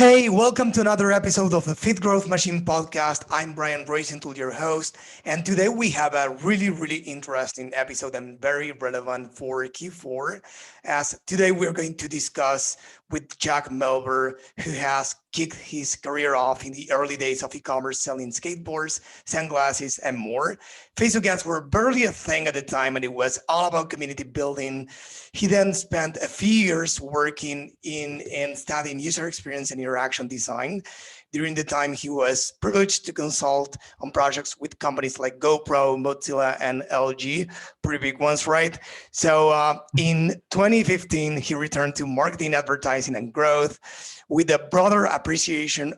Hey, welcome to another episode of the Fit Growth Machine podcast. I'm Brian Rosenthal, your host, and today we have a really interesting episode and very relevant for Q4. As today we're going to discuss with Jack Melber, who has kicked his career off in the early days of e-commerce selling skateboards, sunglasses, and more. Facebook ads were barely a thing at the time, and it was all about community building. He then spent a few years working in and studying user experience and interaction design. During the time, he was privileged to consult on projects with companies like GoPro, Mozilla, and LG, pretty big ones, right? So in 2015, he returned to marketing, advertising, and growth with a broader appreciation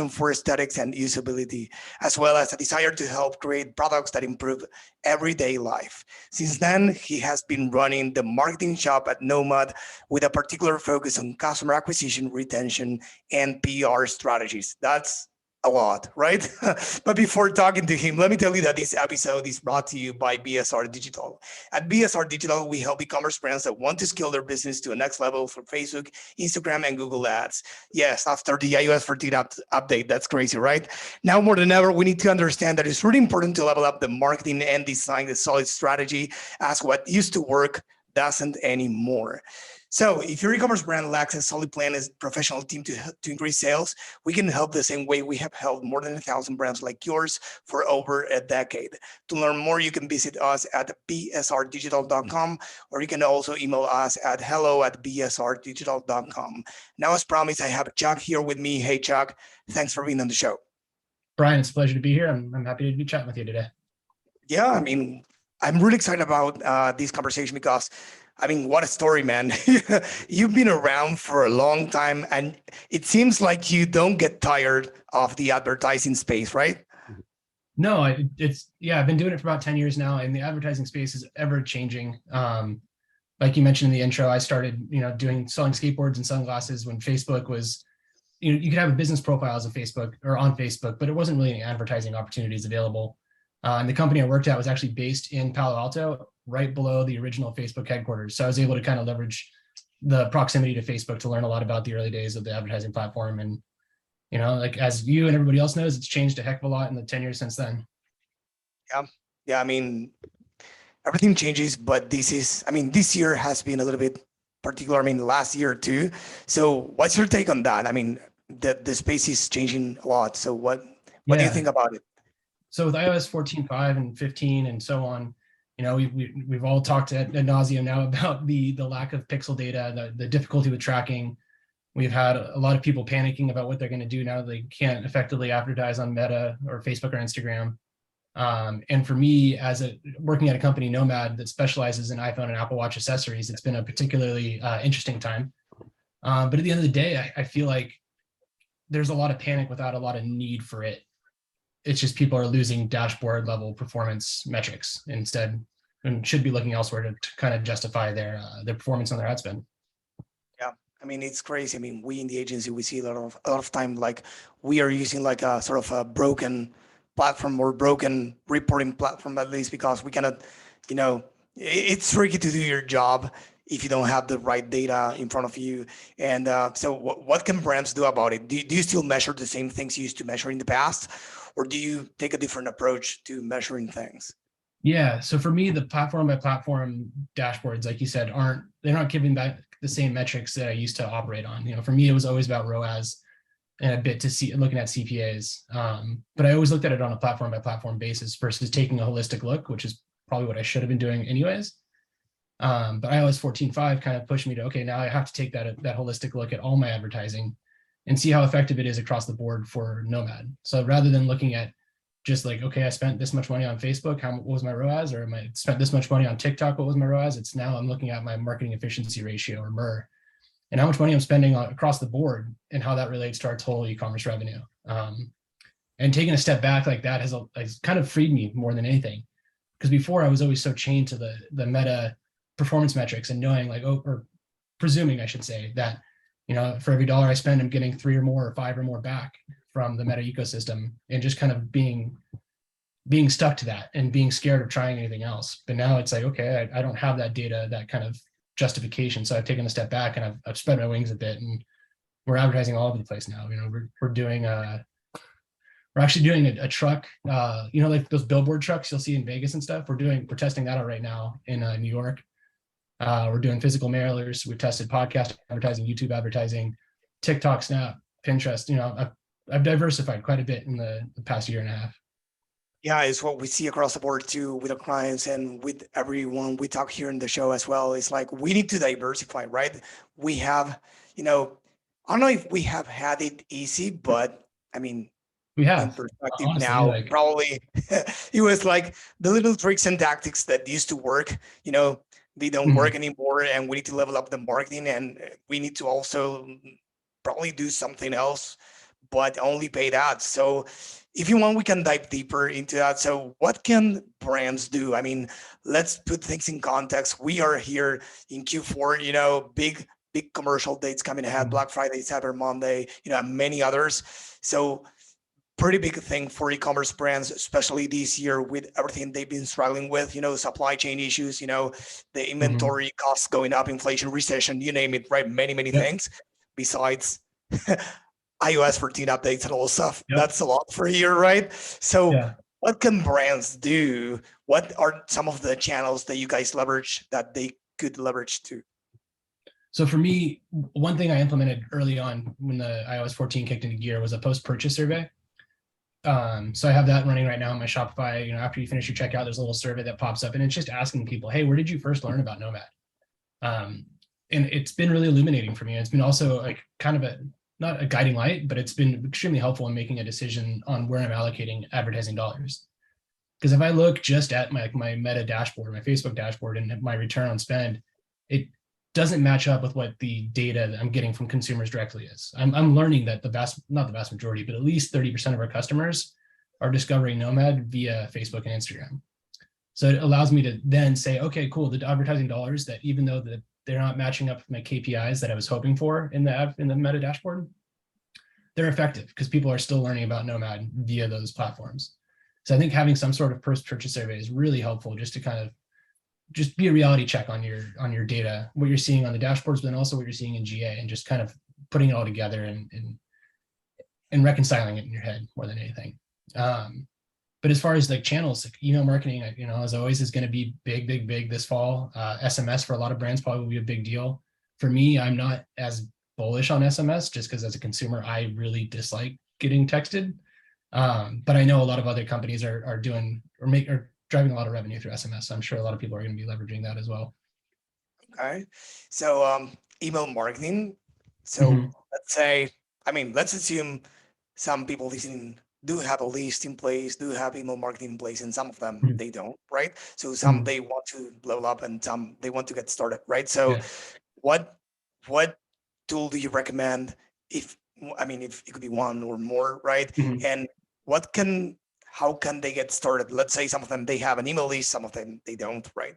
for aesthetics and usability, as well as a desire to help create products that improve everyday life. Since then, he has been running the marketing shop at Nomad with a particular focus on customer acquisition, retention, and PR strategies. That's a lot, right? But before talking to him, let me tell you that this episode is brought to you by BSR Digital. At BSR Digital, we help e-commerce brands that want to scale their business to a next level for Facebook, Instagram, and Google Ads. Yes, after the iOS 14 update, that's crazy, right? Now more than ever, we need to understand that it's really important to level up the marketing and design a solid strategy, as what used to work doesn't anymore. So if your e-commerce brand lacks a solid plan as a professional team to increase sales, we can help the same way we have helped more than 1,000 brands like yours for over a decade. To learn more, you can visit us at bsrdigital.com, or you can also email us at hello@bsrdigital.com. Now, as promised, I have Chuck here with me. Hey, Chuck, thanks for being on the show. Brian, it's a pleasure to be here. I'm happy to be chatting with you today. Yeah, I mean, I'm really excited about this conversation because what a story, man. You've been around for a long time, and it seems like you don't get tired of the advertising space, right? No, I've been doing it for about 10 years now, and the advertising space is ever changing. Like you mentioned in the intro, I started, selling skateboards and sunglasses when Facebook was, you could have a business profile as a Facebook or on Facebook, but it wasn't really any advertising opportunities available. And the company I worked at was actually based in Palo Alto, right below the original Facebook headquarters. So I was able to kind of leverage the proximity to Facebook to learn a lot about the early days of the advertising platform. And, as you and everybody else knows, it's changed a heck of a lot in the 10 years since then. Yeah. Everything changes, but this year has been a little bit particular. Last year too. So what's your take on that? The space is changing a lot. So what do you think about it? So with iOS 14.5 and 15 and so on, we've all talked ad nauseum now about the lack of pixel data, the difficulty with tracking. We've had a lot of people panicking about what they're going to do now that they can't effectively advertise on Meta or Facebook or Instagram. And for me, working at a company, Nomad, that specializes in iPhone and Apple Watch accessories, it's been a particularly interesting time. But at the end of the day, I feel like there's a lot of panic without a lot of need for it. It's just people are losing dashboard level performance metrics instead, and should be looking elsewhere to kind of justify their performance on their ad spend. Yeah, it's crazy. We in the agency, we see a lot of time, like we are using like a sort of a broken platform or broken reporting platform, at least because we cannot, it's tricky to do your job if you don't have the right data in front of you. And so what can brands do about it? Do you still measure the same things you used to measure in the past? Or do you take a different approach to measuring things? Yeah, so for me, the platform by platform dashboards, like you said, they're not giving back the same metrics that I used to operate on. For me, it was always about ROAS and a bit looking at CPAs. But I always looked at it on a platform by platform basis versus taking a holistic look, which is probably what I should have been doing anyways. But iOS 14.5 kind of pushed me to, okay, now I have to take that holistic look at all my advertising and see how effective it is across the board for Nomad. So rather than looking at just like, okay, I spent this much money on Facebook, what was my ROAS? Or I spent this much money on TikTok, what was my ROAS? It's now I'm looking at my marketing efficiency ratio, or MER, and how much money I'm spending across the board and how that relates to our total e-commerce revenue. And taking a step back like that has kind of freed me more than anything. Because before I was always so chained to the Meta performance metrics and knowing or presuming I should say that, for every dollar I spend, I'm getting 3 or more or 5 or more back from the Meta ecosystem, and just kind of being stuck to that and being scared of trying anything else. But now it's like, okay, I don't have that data, that kind of justification. So I've taken a step back and I've spread my wings a bit and we're advertising all over the place now. We're doing we're actually doing a truck, like those billboard trucks you'll see in Vegas and stuff. We're testing that out right now in New York. We're doing physical mailers. We've tested podcast advertising, YouTube advertising, TikTok, Snap, Pinterest. I've diversified quite a bit in the past year and a half. Yeah, it's what we see across the board too with our clients and with everyone we talk here in the show as well. It's like we need to diversify, right? We have, I don't know if we have had it easy, but I mean, We in have, perspective honestly, now, probably it was like the little tricks and tactics that used to work, they don't work anymore, and we need to level up the marketing, and we need to also probably do something else, but only paid ads. So if you want, we can dive deeper into that. So what can brands do? I mean, let's put things in context. We are here in Q4, big commercial dates coming ahead, Black Friday, Cyber Monday, and many others. So pretty big thing for e-commerce brands, especially this year with everything they've been struggling with, supply chain issues, the inventory costs going up, inflation, recession, you name it, right? Many things besides iOS 14 updates and all stuff. Yep. That's a lot for a year, right? So what can brands do? What are some of the channels that you guys leverage that they could leverage too? So for me, one thing I implemented early on when the iOS 14 kicked into gear was a post-purchase survey. So I have that running right now on my Shopify. After you finish your checkout, there's a little survey that pops up, and it's just asking people, hey, where did you first learn about Nomad? And it's been really illuminating for me. It's been also like kind of not a guiding light, but it's been extremely helpful in making a decision on where I'm allocating advertising dollars. Because if I look just at my Meta dashboard, my Facebook dashboard, and my return on spend, it doesn't match up with what the data that I'm getting from consumers directly is. I'm learning that not the vast majority, but at least 30% of our customers are discovering Nomad via Facebook and Instagram. So it allows me to then say, okay, cool, the advertising dollars that, even though they're not matching up with my KPIs that I was hoping for in the Meta dashboard, they're effective because people are still learning about Nomad via those platforms. So I think having some sort of post-purchase survey is really helpful, just to kind of just be a reality check on your data, what you're seeing on the dashboards, but then also what you're seeing in GA, and just kind of putting it all together and reconciling it in your head more than anything. But as far as like channels, like email marketing, as always, is going to be big this fall. SMS for a lot of brands probably will be a big deal. For me, I'm not as bullish on SMS just because as a consumer, I really dislike getting texted. But I know a lot of other companies are doing or driving a lot of revenue through SMS. So I'm sure a lot of people are going to be leveraging that as well. Okay. So email marketing. So let's assume some people listening do have a list in place, do have email marketing in place, and some of them they don't, right? So some they want to level up, and some they want to get started, right? So what tool do you recommend if it could be one or more, right? And how can they get started? Let's say some of them, they have an email list, some of them, they don't, right?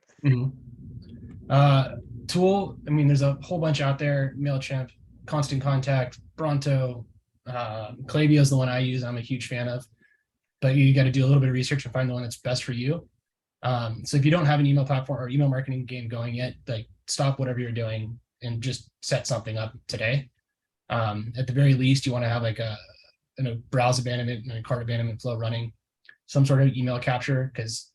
Tool, there's a whole bunch out there, MailChimp, Constant Contact, Bronto, Klaviyo is the one I use, I'm a huge fan of, but you got to do a little bit of research and find the one that's best for you. So if you don't have an email platform or email marketing game going yet, like stop whatever you're doing and just set something up today. At the very least, you want to have like a browse abandonment and a cart abandonment flow running, some sort of email capture, because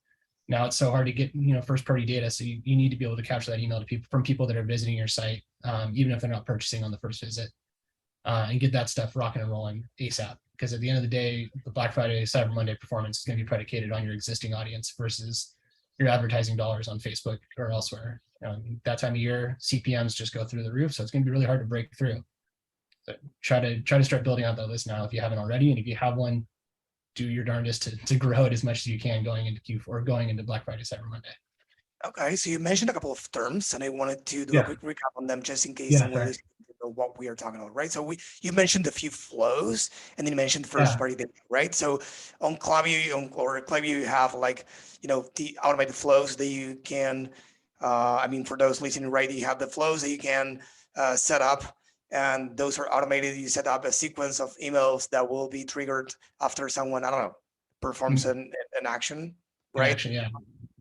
now it's so hard to get first party data. So you need to be able to capture that email from people that are visiting your site, even if they're not purchasing on the first visit, and get that stuff rocking and rolling ASAP. Because at the end of the day, the Black Friday, Cyber Monday performance is going to be predicated on your existing audience versus your advertising dollars on Facebook or elsewhere. That time of year, CPMs just go through the roof, so it's going to be really hard to break through. So try to start building out that list now if you haven't already, and if you have one, do your darndest to grow it as much as you can going into Q4, going into Black Friday, Cyber Monday. Okay, so you mentioned a couple of terms, and I wanted to do a quick recap on them just in case someone listening to know what we are talking about, right? So you mentioned a few flows, and then you mentioned first-party data, right? So on Klaviyo, you have the automated flows that you can, for those listening, right, you have the flows that you can set up, and those are automated. You set up a sequence of emails that will be triggered after someone, performs an action, right? Action, yeah.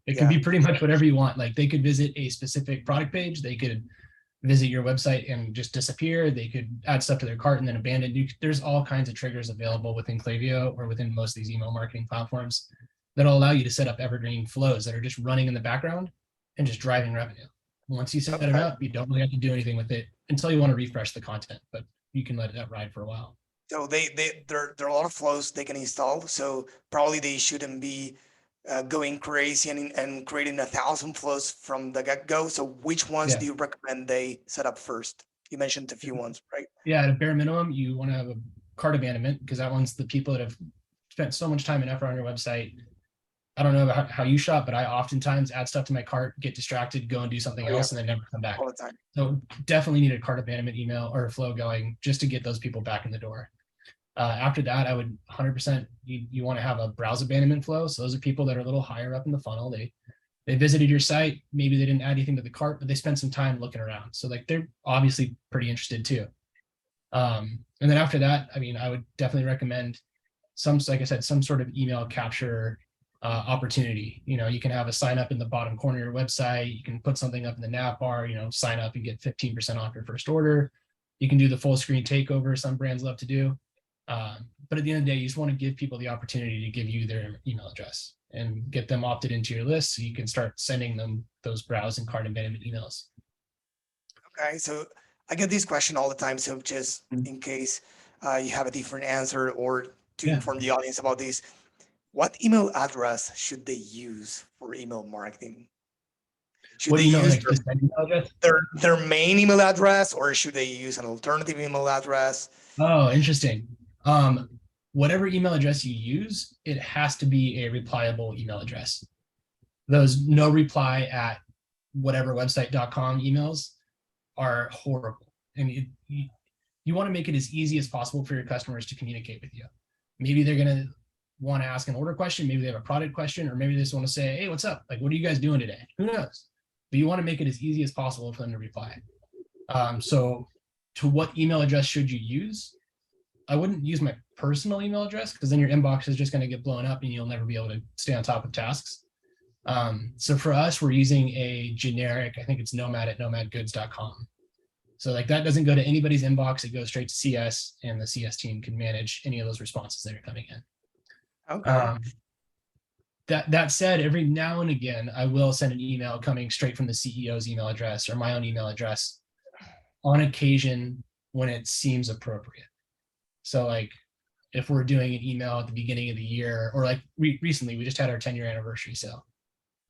It can be pretty much whatever you want. Like they could visit a specific product page. They could visit your website and just disappear. They could add stuff to their cart and then abandon. There's all kinds of triggers available within Klaviyo or within most of these email marketing platforms that'll allow you to set up evergreen flows that are just running in the background and just driving revenue. Once you set it up, you don't really have to do anything with it until you want to refresh the content, but you can let that ride for a while. So there are a lot of flows they can install. So probably they shouldn't be going crazy and creating 1,000 flows from the get-go. So which ones do you recommend they set up first? You mentioned a few ones, right? Yeah, at a bare minimum, you want to have a cart abandonment because that one's the people that have spent so much time and effort on your website. I don't know about how you shop, but I oftentimes add stuff to my cart, get distracted, go and do something else, and then never come back. All the time. So definitely need a cart abandonment email or a flow going just to get those people back in the door. After that, I would 100%, you want to have a browse abandonment flow. So those are people that are a little higher up in the funnel. They visited your site. Maybe they didn't add anything to the cart, but they spent some time looking around. So like they're obviously pretty interested too. And then after that, I mean, I would definitely recommend like I said, some sort of email capture opportunity. You can have a sign up in the bottom corner of your website. You can put something up in the nav bar, sign up and get 15% off your first order. You can do the full screen takeover. Some brands love to do. But at the end of the day, you just want to give people the opportunity to give you their email address and get them opted into your list so you can start sending them those browse and cart abandonment emails. Okay, so I get this question all the time. So just in case you have a different answer or to inform the audience about this, what email address should they use for email marketing? Should they use their main email address, or should they use an alternative email address? Oh, interesting. Whatever email address you use, it has to be a replyable email address. Those no reply at whatever website.com emails are horrible. And you want to make it as easy as possible for your customers to communicate with you. Maybe they're going to want to ask an order question. Maybe they have a product question, or maybe they just want to say, hey, what's up? Like, what are you guys doing today? Who knows? But you want to make it as easy as possible for them to reply. So to what email address should you use? I wouldn't use my personal email address because then your inbox is just going to get blown up and you'll never be able to stay on top of tasks. So for us, we're using a generic, I think it's Nomad at nomadgoods.com. So like that doesn't go to anybody's inbox. It goes straight to CS, and the CS team can manage any of those responses that are coming in. Okay. That said, every now and again, I will send an email coming straight from the CEO's email address or my own email address on occasion when it seems appropriate. So like if we're doing an email at the beginning of the year, or like recently, we just had our 10-year anniversary sale.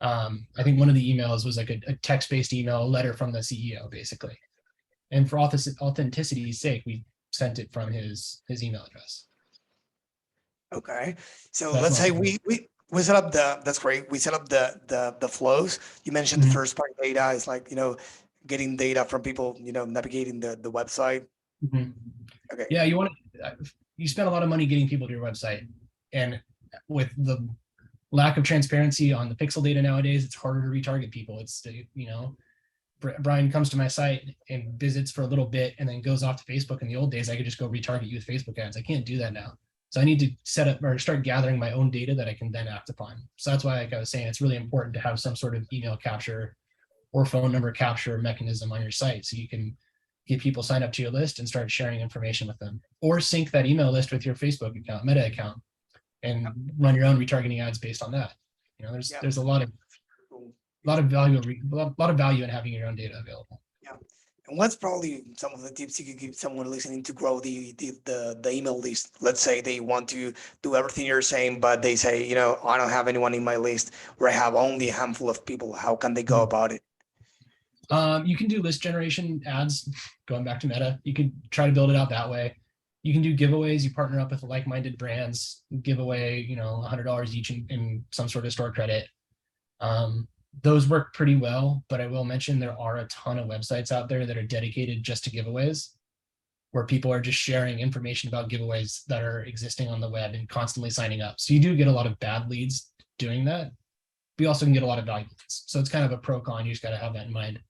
I think one of the emails was like a text-based email, a letter from the CEO, basically. And for authenticity's sake, we sent it from his email address. Okay. So let's say we set up that's great. We set up the flows. You mentioned the first party data is like, getting data from people, navigating the website. Okay. Yeah, you spend a lot of money getting people to your website, and with the lack of transparency on the pixel data nowadays, it's harder to retarget people. It's Brian comes to my site and visits for a little bit and then goes off to Facebook. In the old days, I could just go retarget you with Facebook ads. I can't do that now. So I need to set up or start gathering my own data that I can then act upon. So that's why, like I was saying, it's really important to have some sort of email capture or phone number capture mechanism on your site so you can get people signed up to your list and start sharing information with them, or sync that email list with your Facebook account, Meta account, and run your own retargeting ads based on that. There's a lot of value in having your own data available. Yeah. And what's probably some of the tips you could give someone listening to grow the email list? Let's say they want to do everything you're saying, but they say, I don't have anyone in my list, or I have only a handful of people. How can they go about it? You can do list generation ads, going back to Meta. You can try to build it out that way. You can do giveaways. You partner up with like-minded brands, give away, $100 each in some sort of store credit. Those work pretty well, but I will mention there are a ton of websites out there that are dedicated just to giveaways, where people are just sharing information about giveaways that are existing on the web and constantly signing up. So you do get a lot of bad leads doing that. But you also can get a lot of value leads. So it's kind of a pro-con. You just got to have that in mind.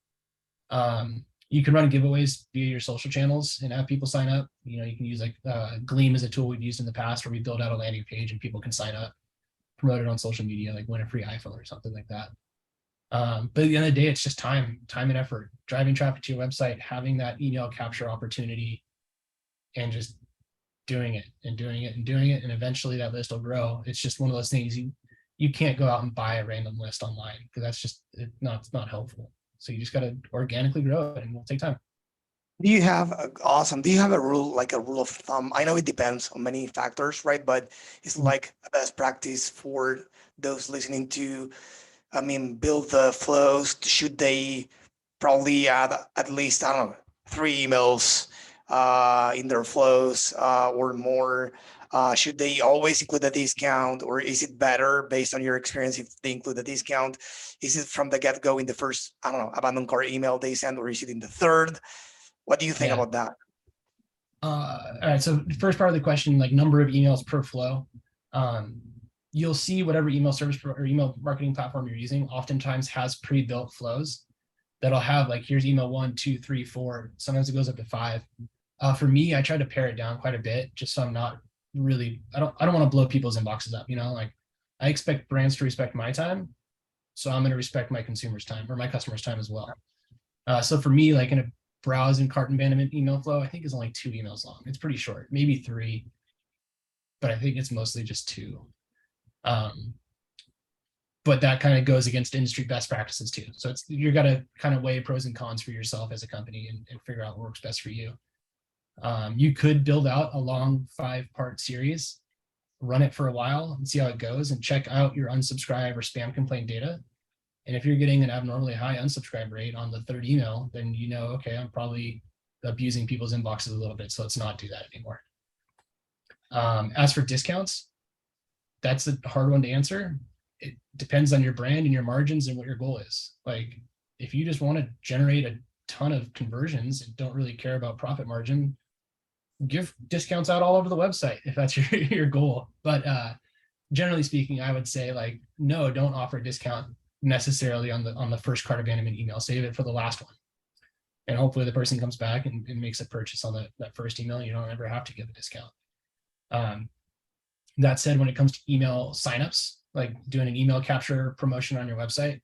You can run giveaways via your social channels and have people sign up. You can use like Gleam as a tool we've used in the past, where we build out a landing page and people can sign up, promote it on social media, like win a free iPhone or something like that. But at the end of the day, it's just time and effort, driving traffic to your website, having that email capture opportunity, and just doing it and doing it and doing it. And eventually that list will grow. It's just one of those things you can't go out and buy a random list online because that's just it's not helpful. So you just got to organically grow it, and it'll take time. Do you have awesome? Do you have a rule, like a rule of thumb? I know it depends on many factors, right? But it's like a best practice for those listening to, I mean, build the flows. Should they probably add at least, I don't know, 3 emails in their flows or more? Should they always include a discount, or is it better based on your experience if they include a discount? Is it from the get-go in the first, I don't know, abandoned cart email they send, or is it in the third? What do you think Yeah. about that? All right. So the first part of the question, like number of emails per flow, you'll see whatever email service or email marketing platform you're using oftentimes has pre-built flows that'll have like, here's email 1, 2, 3, 4. Sometimes it goes up to 5. For me, I try to pare it down quite a bit, just so I'm not really, I don't want to blow people's inboxes up. Like I expect brands to respect my time, so I'm going to respect my consumers' time or my customers' time as well. So for me, like in a browse and cart abandonment email flow, I think is only 2 emails long. It's pretty short, maybe 3, but I think it's mostly just 2. But that kind of goes against industry best practices too. So you got to kind of weigh pros and cons for yourself as a company and figure out what works best for you. You could build out a long 5-part series, run it for a while and see how it goes, and check out your unsubscribe or spam complaint data. And if you're getting an abnormally high unsubscribe rate on the 3rd email, then okay, I'm probably abusing people's inboxes a little bit, so let's not do that anymore. As for discounts, that's a hard one to answer. It depends on your brand and your margins and what your goal is. Like if you just want to generate a ton of conversions and don't really care about profit margin, give discounts out all over the website if that's your goal. But generally speaking, I would say like, no, don't offer a discount necessarily on the first cart abandonment email. Save it for the last one. And hopefully the person comes back and makes a purchase on that first email. You don't ever have to give a discount. That said, when it comes to email signups, like doing an email capture promotion on your website,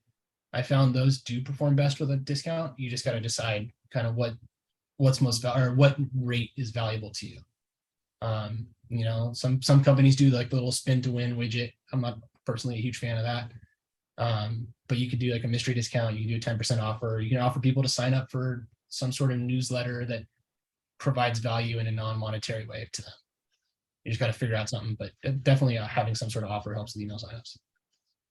I found those do perform best with a discount. You just got to decide kind of what's most or what rate is valuable to you. Some companies do like the little spin to win widget. I'm not personally a huge fan of that. But you could do like a mystery discount. You can do a 10% offer. You can offer people to sign up for some sort of newsletter that provides value in a non-monetary way to them. You just got to figure out something, but definitely having some sort of offer helps with email signups.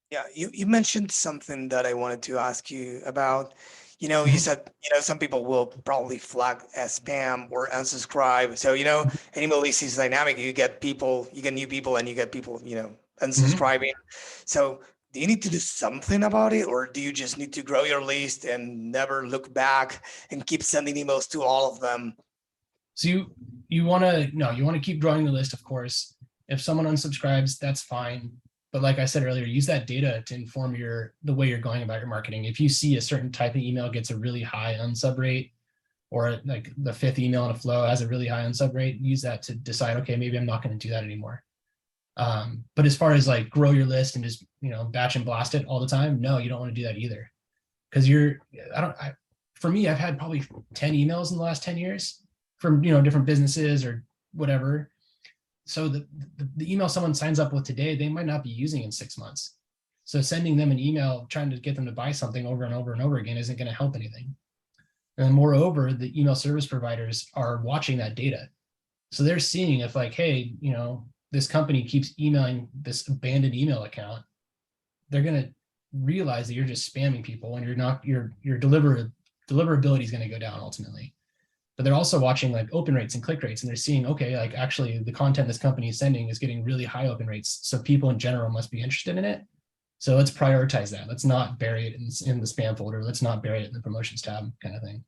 Yeah, you mentioned something that I wanted to ask you about. You said, some people will probably flag as spam or unsubscribe. So, an email list is dynamic. You get new people, and you get people, unsubscribing. So do you need to do something about it, or do you just need to grow your list and never look back and keep sending emails to all of them? So you want to keep growing the list, of course. If someone unsubscribes, that's fine. But like I said earlier, use that data to inform the way you're going about your marketing. If you see a certain type of email gets a really high unsub rate, or like the 5th email in a flow has a really high unsub rate, use that to decide, okay, maybe I'm not going to do that anymore. But as far as like grow your list and just, batch and blast it all the time, no, you don't want to do that either. Because for me, I've had probably 10 emails in the last 10 years from, different businesses or whatever. So the email someone signs up with today, they might not be using in 6 months. So sending them an email trying to get them to buy something over and over and over again isn't going to help anything. And moreover, the email service providers are watching that data. So they're seeing if like, hey, this company keeps emailing this abandoned email account, they're going to realize that you're just spamming people and your deliverability is going to go down ultimately. But they're also watching like open rates and click rates, and they're seeing, okay, like actually the content this company is sending is getting really high open rates. So people in general must be interested in it. So let's prioritize that. Let's not bury it in the spam folder. Let's not bury it in the promotions tab kind of thing.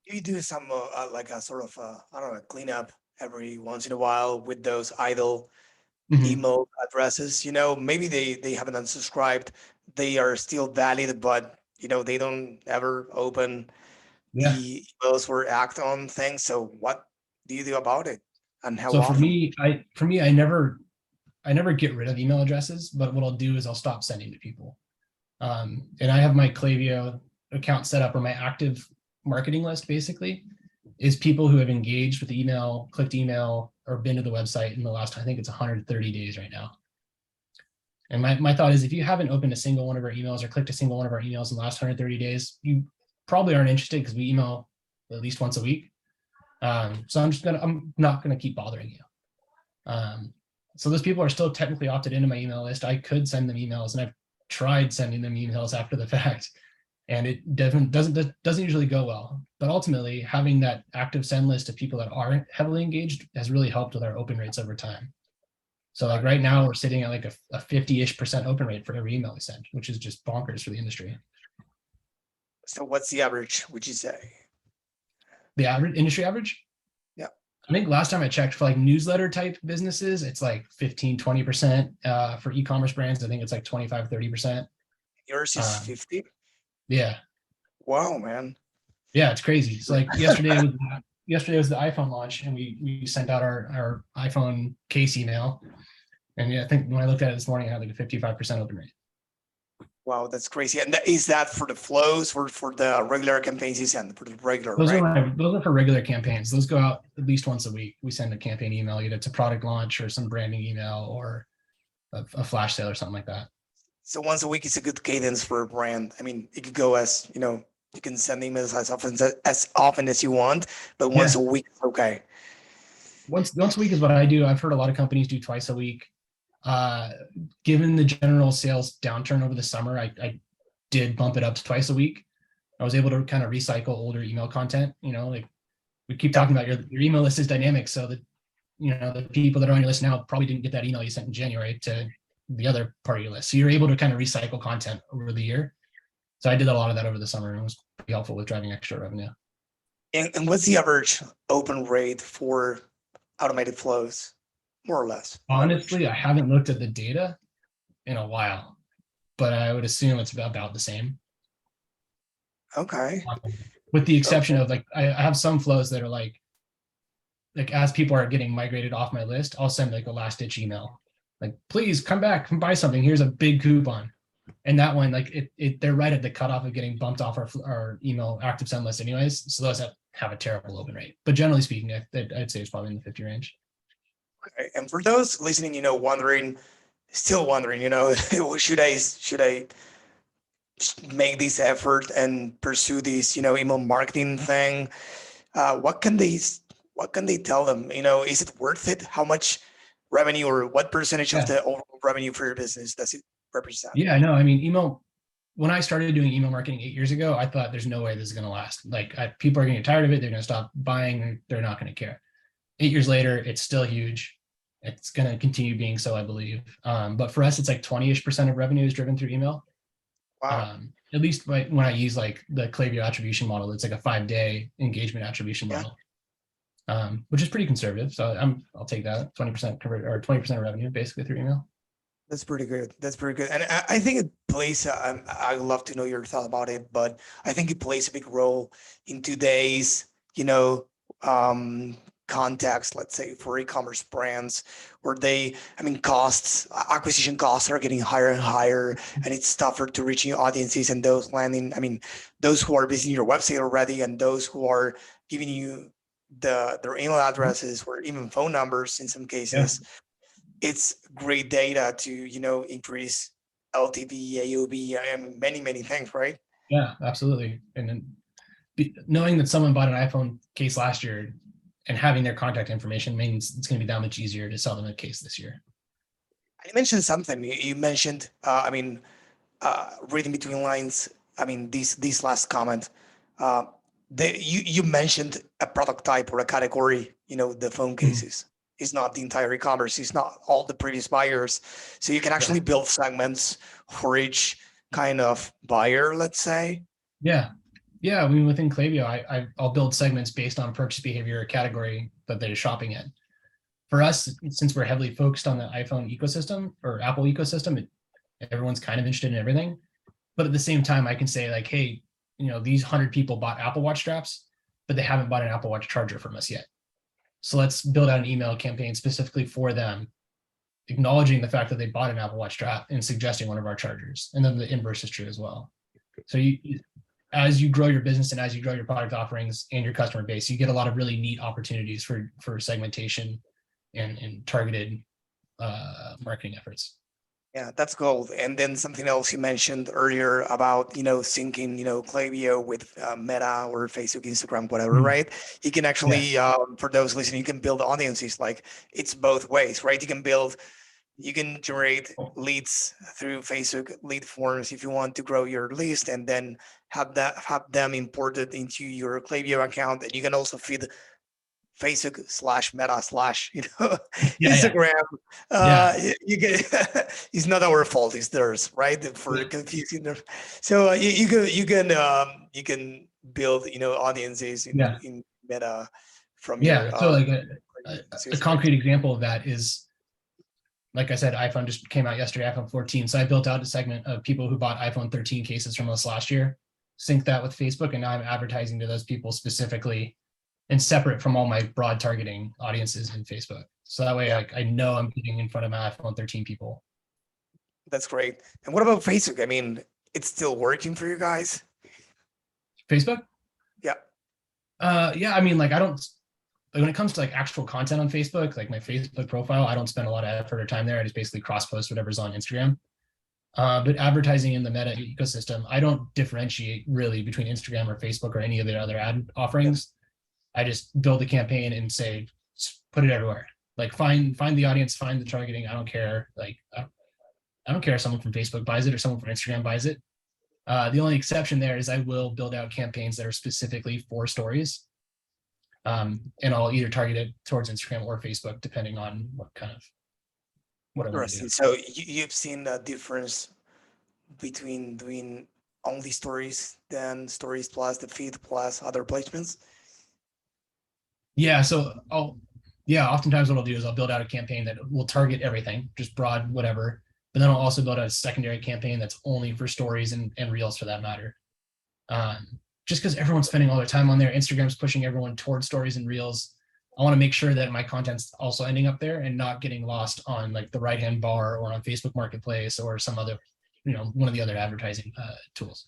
You do some like a sort of I don't know, cleanup every once in a while with those idle email addresses. Maybe they haven't unsubscribed. They are still valid, but they don't ever open the emails or act on things. So what do you do about it, and how So for often? me, I never get rid of email addresses, but what I'll do is I'll stop sending to people. And I have my Klaviyo account set up, or my active marketing list basically is people who have engaged with email, clicked email, or been to the website in the last, I think it's 130 days right now. And my thought is, if you haven't opened a single one of our emails or clicked a single one of our emails in the last 130 days, you probably aren't interested, because we email at least once a week. So I'm not gonna keep bothering you. So those people are still technically opted into my email list. I could send them emails, and I've tried sending them emails after the fact, and it doesn't usually go well. But ultimately, having that active send list of people that are heavily engaged has really helped with our open rates over time. So like right now, we're sitting at like a 50-ish% open rate for every email we send, which is just bonkers for the industry. So what's the average, would you say? The average industry average? Yeah. I think last time I checked, for like newsletter type businesses, it's like 15-20%. For e-commerce brands, I think it's like 25-30%. Yours is 50? Yeah. Wow, man. Yeah, it's crazy. So like yesterday was the iPhone launch, and we sent out our iPhone case email. And yeah, I think when I looked at it this morning, I had like a 55% open rate. Wow, that's crazy. And is that for the flows or for the regular campaigns you send? For the regular, Those right? those are for regular campaigns. Those go out at least once a week. We send a campaign email, either to product launch or some branding email, or a flash sale or something like that. So once a week is a good cadence for a brand. I mean, it could go as, you can send emails as often as you want, but once Yeah. a week is okay. Once a week is what I do. I've heard a lot of companies do twice a week. Given the general sales downturn over the summer, I did bump it up to twice a week. I was able to kind of recycle older email content. Like we keep talking about your email list is dynamic, so that the people that are on your list now probably didn't get that email you sent in January to the other part of your list. So you're able to kind of recycle content over the year. So I did a lot of that over the summer, and it was pretty helpful with driving extra revenue. And what's the average open rate for automated flows, more or less, on average? Honestly, I haven't looked at the data in a while, but I would assume it's about the same. Okay. With the exception Okay. of like, I have some flows that are like as people are getting migrated off my list, I'll send like a last ditch email, like, please come back, come buy something. Here's a big coupon. And that one, like they're right at the cutoff of getting bumped off our email active send list anyways. So those have a terrible open rate. But generally speaking, I'd say it's probably in the 50 range. Okay. And for those listening, still wondering, should I make this effort and pursue this, email marketing thing? What can they tell them? Is it worth it? How much revenue or what percentage of Yeah. the overall revenue for your business does it represent? Yeah, no, I mean, when I started doing email marketing 8 years ago, I thought there's no way this is going to last. Like people are going to get tired of it. They're going to stop buying. They're not going to care. 8 years later, it's still huge. It's going to continue being so, I believe. But for us, it's like 20-ish% of revenue is driven through email. Wow. At least when I use like the Klaviyo attribution model, it's like a 5-day engagement attribution model, which is pretty conservative. So I'll take that 20% convert, or 20% of revenue basically through email. That's pretty good. That's pretty good. And I think it plays, I'd love to know your thought about it, but I think it plays a big role in today's, context, let's say for e-commerce brands, where acquisition costs are getting higher and higher, and it's tougher to reach new audiences and those who are visiting your website already, and those who are giving you their email addresses or even phone numbers in some cases. Yeah. It's great data to increase LTV, AOV, and many things, right? Yeah, absolutely. And then knowing that someone bought an iPhone case last year and having their contact information means it's going to be that much easier to sell them a case this year. You mentioned something. You mentioned, reading between lines. This last comment. You mentioned a product type or a category. The phone cases. It's not the entire e-commerce. It's not all the previous buyers. So you can actually build segments for each kind of buyer, let's say. Yeah. I mean, within Klaviyo, I'll build segments based on purchase behavior or category that they're shopping in. For us, since we're heavily focused on the iPhone ecosystem or Apple ecosystem, everyone's kind of interested in everything. But at the same time, I can say like, hey, these 100 people bought Apple Watch straps, but they haven't bought an Apple Watch charger from us yet. So let's build out an email campaign specifically for them acknowledging the fact that they bought an Apple Watch strap and suggesting one of our chargers. And then the inverse is true as well. So as you grow your business and as you grow your product offerings and your customer base, you get a lot of really neat opportunities for segmentation and targeted marketing efforts. Yeah, that's gold. And then something else you mentioned earlier about, syncing, Klaviyo with Meta or Facebook, Instagram, whatever, Mhm. right? You can actually, Yeah. for those listening, you can build audiences. Like it's both ways, right? You can generate leads through Facebook lead forms if you want to grow your list, and then have them imported into your Klaviyo account. And you can also feed Facebook/Meta/ Yeah. Instagram. Yeah. You get it's not our fault, it's theirs, right? For Yeah. confusing them. So you can build audiences Yeah. in Meta from your Yeah. So like a usage, right? concrete example of that is, like I said, iPhone just came out yesterday, iPhone 14. So I built out a segment of people who bought iPhone 13 cases from us last year, sync that with Facebook, and now I'm advertising to those people specifically and separate from all my broad targeting audiences in Facebook. So that way, Yeah, like, I know I'm getting in front of my iPhone 13 people. that's great. And what about Facebook? I mean, it's still working for you guys? Facebook? Yeah. Yeah, I mean, like, I don't, like, when it comes to like actual content on Facebook, like my Facebook profile, I don't spend a lot of effort or time there. I just basically cross post whatever's on Instagram. But advertising in the Meta ecosystem, I don't differentiate really between Instagram or Facebook or any of the other ad offerings. I just build a campaign and say, put it everywhere. Like find the audience, find the targeting. I don't care. Like I don't care if someone from Facebook buys it or someone from Instagram buys it. The only exception there is I will build out campaigns that are specifically for stories. And I'll either target it towards Instagram or Facebook, depending on what I want to do. Interesting. So you've seen the difference between doing only stories, then stories plus the feed plus other placements? Yeah. So oftentimes what I'll do is I'll build out a campaign that will target everything, just broad, whatever. But then I'll also build out a secondary campaign that's only for stories and reels for that matter. Just because everyone's spending all their time on there, Instagram's pushing everyone towards stories and reels. I want to make sure that my content's also ending up there and not getting lost on like the right-hand bar or on Facebook Marketplace or some other, one of the other advertising tools.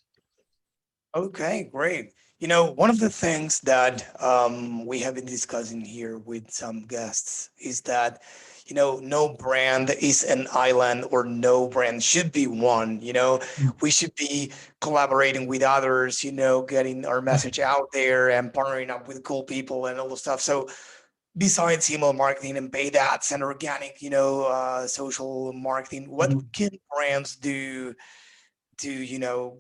Okay, great. One of the things that we have been discussing here with some guests is that, no brand is an island, or no brand should be one. We should be collaborating with others, getting our message out there and partnering up with cool people and all the stuff. So besides email marketing and paid ads and organic, social marketing, what can brands do to,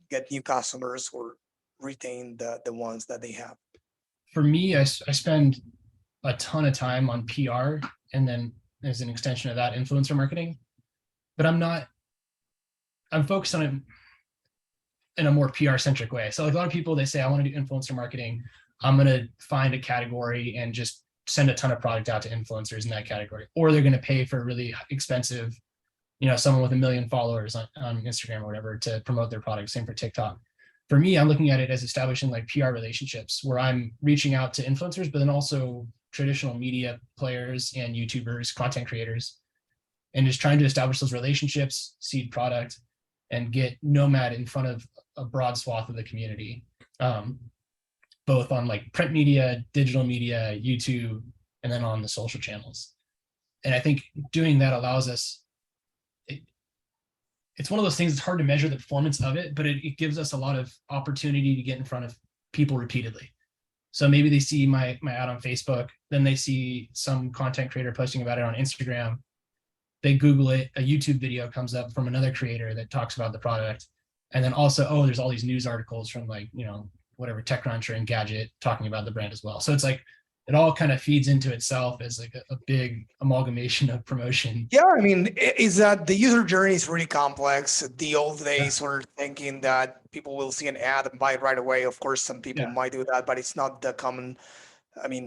get new customers or retain the ones that they have? For me, I spend a ton of time on PR, and then as an extension of that, influencer marketing. But I'm focused on it in a more PR centric way. So like a lot of people, they say, I want to do influencer marketing. I'm going to find a category and just send a ton of product out to influencers in that category. Or they're going to pay for really expensive, someone with 1 million followers on Instagram or whatever to promote their product. Same for TikTok. For me, I'm looking at it as establishing like PR relationships where I'm reaching out to influencers, but then also traditional media players and YouTubers, content creators, and just trying to establish those relationships, seed product, and get Nomad in front of a broad swath of the community, both on like print media, digital media, YouTube, and then on the social channels. And I think doing that allows us, it's one of those things, it's hard to measure the performance of it, but it gives us a lot of opportunity to get in front of people repeatedly. So maybe they see my ad on Facebook, then they see some content creator posting about it on Instagram. They Google it, a YouTube video comes up from another creator that talks about the product. And then also, there's all these news articles from like, whatever, TechCrunch or Engadget talking about the brand as well. So it's like, it all kind of feeds into itself as like a big amalgamation of promotion. Yeah, I mean, is that the user journey is really complex. The old days were thinking that people will see an ad and buy it right away. Of course, some people Yeah. might do that, but it's not the common,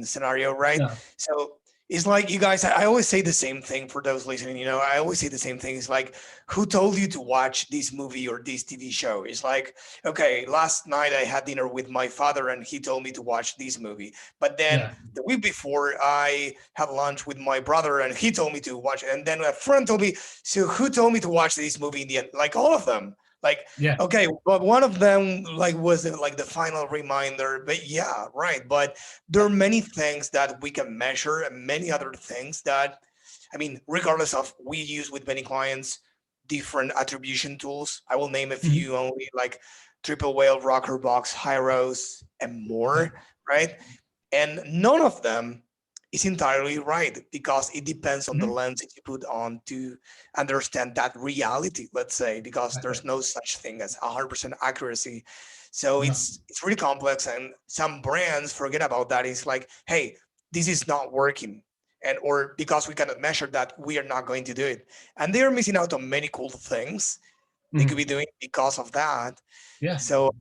scenario, right? Yeah. So It's like you guys, I always say the same thing for those listening. I always say the same thing. It's like, who told you to watch this movie or this TV show? It's like, okay, last night I had dinner with my father and he told me to watch this movie. But then Yeah, the week before, I had lunch with my brother and he told me to watch it. And then a friend told me, so who told me to watch this movie in the end? Like all of them. Like, yeah, okay, but one of them like was like the final reminder. But yeah, right. But there are many things that we can measure and many other things that, I mean, regardless of, we use with many clients different attribution tools. I will name a mhm, few only, like Triple Whale, Rocker Box, Hyros, and yeah, more, right? And none of them is entirely right because it depends on the mhm, lens that you put on to understand that reality, let's say, because exactly. there's no such thing as 100% accuracy. So No, it's really complex, and some brands forget about that. It's like, hey, this is not working, and or because we cannot measure that, we are not going to do it, and they are missing out on many cool things they could mhm, be doing because of that. yeah, So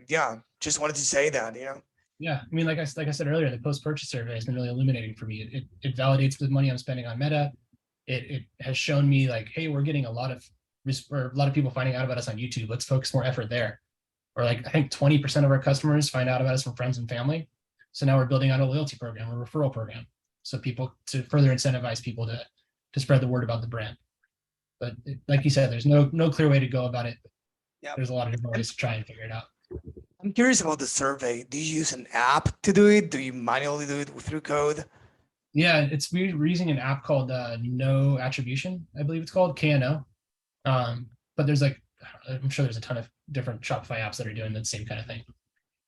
yeah, just wanted to say that. yeah. I mean, like I said earlier, the post-purchase survey has been really illuminating for me. It validates the money I'm spending on Meta. It has shown me like, hey, we're getting a lot of or a lot of people finding out about us on YouTube. Let's focus more effort there. Or like I think 20% of our customers find out about us from friends and family. So now we're building out a loyalty program, a referral program, so people to further incentivize people to spread the word about the brand. But like you said, there's no clear way to go about it. Yeah. There's a lot of different ways to try and figure it out. I'm curious about the survey. Do you use an app to do it? Do you manually do it through code? Yeah, we're using an app called No Attribution, I believe it's called KNO. But there's like I'm sure there's a ton of different Shopify apps that are doing the same kind of thing.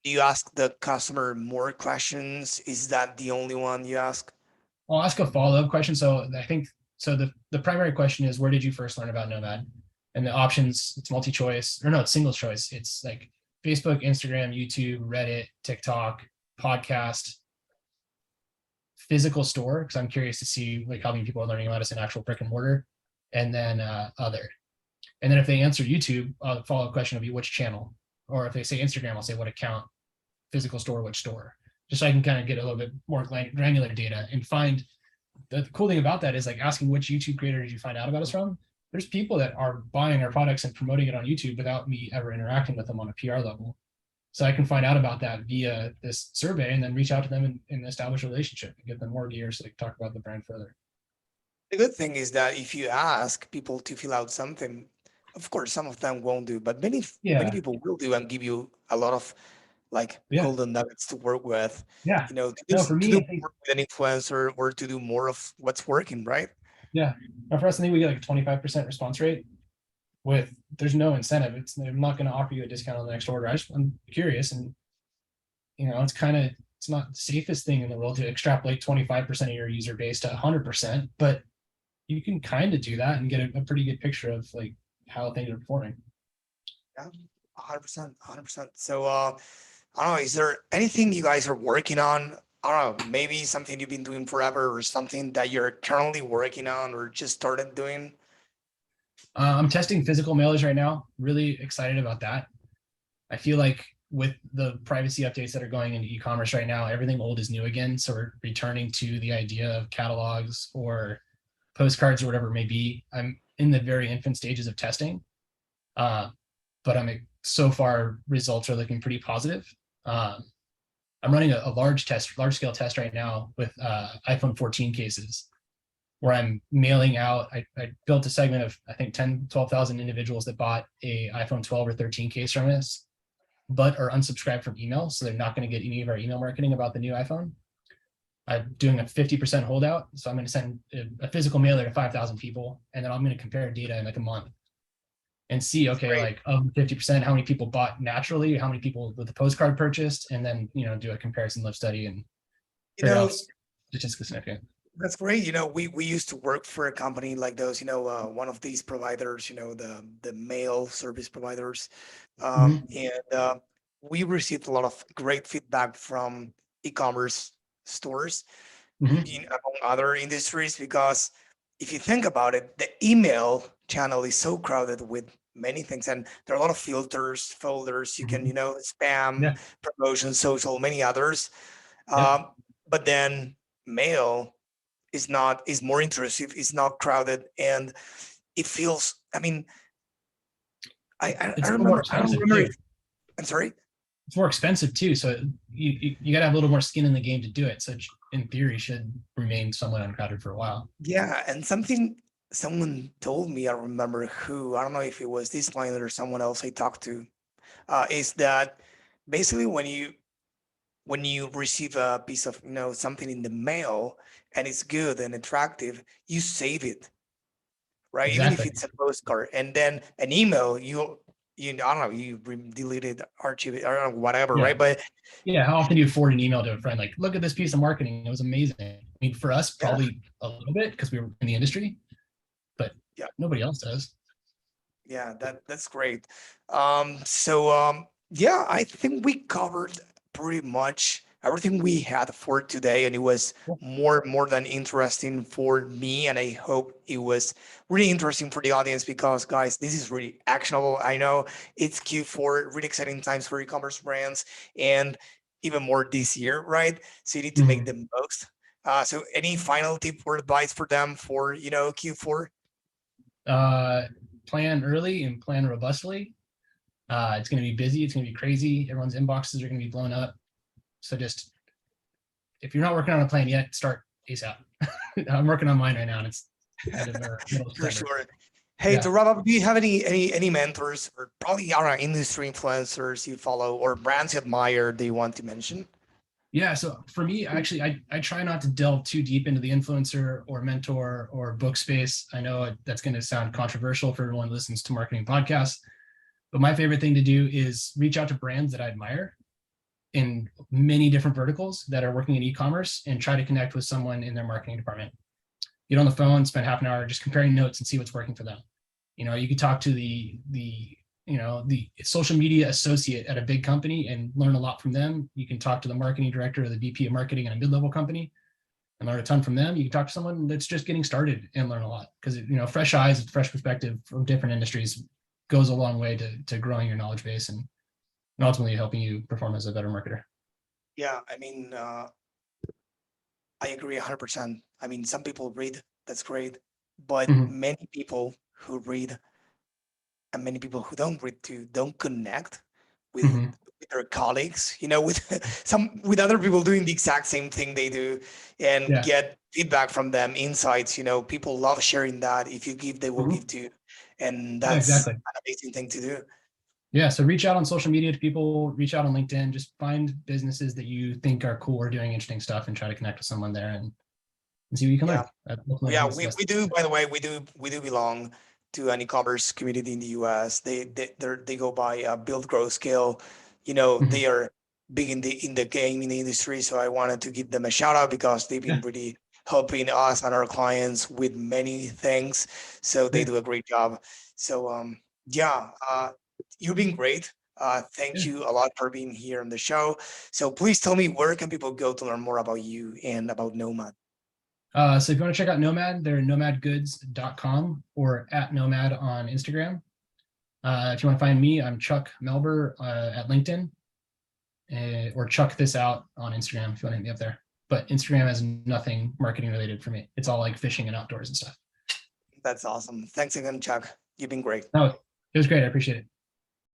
Do you ask the customer more questions? Is that the only one you ask? I'll ask a follow-up question. So I think so the primary question is where did you first learn about Nomad? And the options, it's multi-choice, or no, it's single choice. It's like Facebook, Instagram, YouTube, Reddit, TikTok, podcast, physical store, because I'm curious to see like how many people are learning about us in actual brick and mortar, and then other. And then if they answer YouTube, the follow-up question will be which channel. Or if they say Instagram, I'll say what account, physical store, which store, just so I can kind of get a little bit more granular data and find. The cool thing about that is like asking which YouTube creator did you find out about us from. There's people that are buying our products and promoting it on YouTube without me ever interacting with them on a PR level. So I can find out about that via this survey and then reach out to them and establish a relationship and get them more gear so they can talk about the brand further. The good thing is that if you ask people to fill out something, of course, some of them won't do, but many Yeah, people will do and give you a lot of like yeah, golden nuggets to work with, yeah. No, for to me, do I think more with an influencer or to do more of what's working, right? yeah. Now for us, I think we get like a 25% response rate with there's no incentive. I'm not going to offer you a discount on the next order. I'm curious, and it's not the safest thing in the world to extrapolate 25% of your user base to 100%, but you can kind of do that and get a pretty good picture of like how things are performing. Yeah, 100%, 100%. So, I don't know, is there anything you guys are working on? I don't know, maybe something you've been doing forever or something that you're currently working on or just started doing? I'm testing physical mailers right now. Really excited about that. I feel like with the privacy updates that are going into e-commerce right now, everything old is new again. So we're returning to the idea of catalogs or postcards or whatever it may be. I'm in the very infant stages of testing, uh, but so far results are looking pretty positive. I'm running a large scale test right now with iPhone 14 cases where I'm mailing out. I built a segment of I think 10, 12,000 individuals that bought a iPhone 12 or 13 case from us, but are unsubscribed from email. So they're not going to get any of our email marketing about the new iPhone. I'm doing a 50% holdout. So I'm going to send a physical mailer to 5,000 people. And then I'm going to compare data in like a month and see, okay, Great. like of 50%, how many people bought naturally, how many people with the postcard purchased, and then, do a comparison lift study and You figure know, out statistically significant. that's great. We used to work for a company like those, one of these providers, the mail service providers. Mm-hmm. And we received a lot of great feedback from e-commerce stores Mm-hmm. in among other industries because if you think about it, the email channel is so crowded with many things, and there are a lot of filters, folders. You can, Mm-hmm. spam, Yeah. promotion, social, many others. Yep. But then mail, is more intrusive, it's not crowded, and it feels, I mean, It's I a little more remember, I don't expensive remember too. if, I'm sorry. It's more expensive too, so you got to have a little more skin in the game to do it. So in theory, should remain somewhat uncrowded for a while. Yeah, and something someone told me, I remember who, I don't know if it was this client or someone else I talked to, is that basically when you receive a piece of, something in the mail and it's good and attractive, you save it, right? Even if Exactly. it's a postcard, and then an email, I don't know, you delete it, archive it, or whatever, Yeah. right? But Yeah. How often do you forward an email to a friend like, look at this piece of marketing? It was amazing. I mean, for us, yeah, probably a little bit because we were in the industry, but yeah, nobody else does. yeah, that's great. Yeah, I think we covered pretty much everything we had for today, and it was Cool. more than interesting for me, and I hope it was really interesting for the audience because, guys, this is really actionable. I know it's Q4, really exciting times for e-commerce brands, and even more this year, right? So you need to make Mhm. the most. So any final tip or advice for them for Q4? Uh, Plan early and plan robustly. It's going to be busy. It's going to be crazy. Everyone's inboxes are going to be blown up. So just if you're not working on a plan yet, start ASAP. I'm working on mine right now, and it's end of or middle of For September. sure. Hey, Yeah. to wrap up, do you have any mentors or probably I don't know, industry influencers you follow or brands you admire that you want to mention? Yeah. So for me, actually, I try not to delve too deep into the influencer or mentor or book space. I know that's going to sound controversial for everyone who listens to marketing podcasts, but my favorite thing to do is reach out to brands that I admire in many different verticals that are working in e-commerce and try to connect with someone in their marketing department. Get on the phone, spend half an hour just comparing notes and see what's working for them. You could talk to the social media associate at a big company and learn a lot from them. You can talk to the marketing director or the VP of marketing at a mid-level company and learn a ton from them. You can talk to someone that's just getting started and learn a lot because fresh eyes, fresh perspective from different industries goes a long way to growing your knowledge base and ultimately helping you perform as a better marketer. Yeah, I mean, I agree 100%. I mean, some people read, that's great, but Mhm. many people who read and many people who don't read too don't connect with Mhm. their colleagues, with with other people doing the exact same thing they do and Yeah. get feedback from them, insights. People love sharing that. If you give, they will Mhm. give too. And Yeah, that's exactly. an amazing thing to do. Yeah. So reach out on social media to people, reach out on LinkedIn, just find businesses that you think are cool or doing interesting stuff and try to connect with someone there and see what you can Yeah. learn. Ultimately, I Yeah, think it's the we best. do. By the way, we do belong to an e-commerce community in the U.S. They go by build, grow, scale. Mhm. They are big in the gaming industry, so I wanted to give them a shout out because they've been Yeah. really helping us and our clients with many things. So they Yeah. do a great job. So yeah, you've been great. Thank Yeah. you a lot for being here on the show. So please tell me, where can people go to learn more about you and about Nomad? So if you want to check out Nomad, they're nomadgoods.com or at Nomad on Instagram. If you want to find me, I'm Chuck Melber at LinkedIn or Chuck This Out on Instagram if you want to hit me up there. But Instagram has nothing marketing related for me. It's all like fishing and outdoors and stuff. That's awesome. Thanks again, Chuck. You've been great. No, it was great. I appreciate it.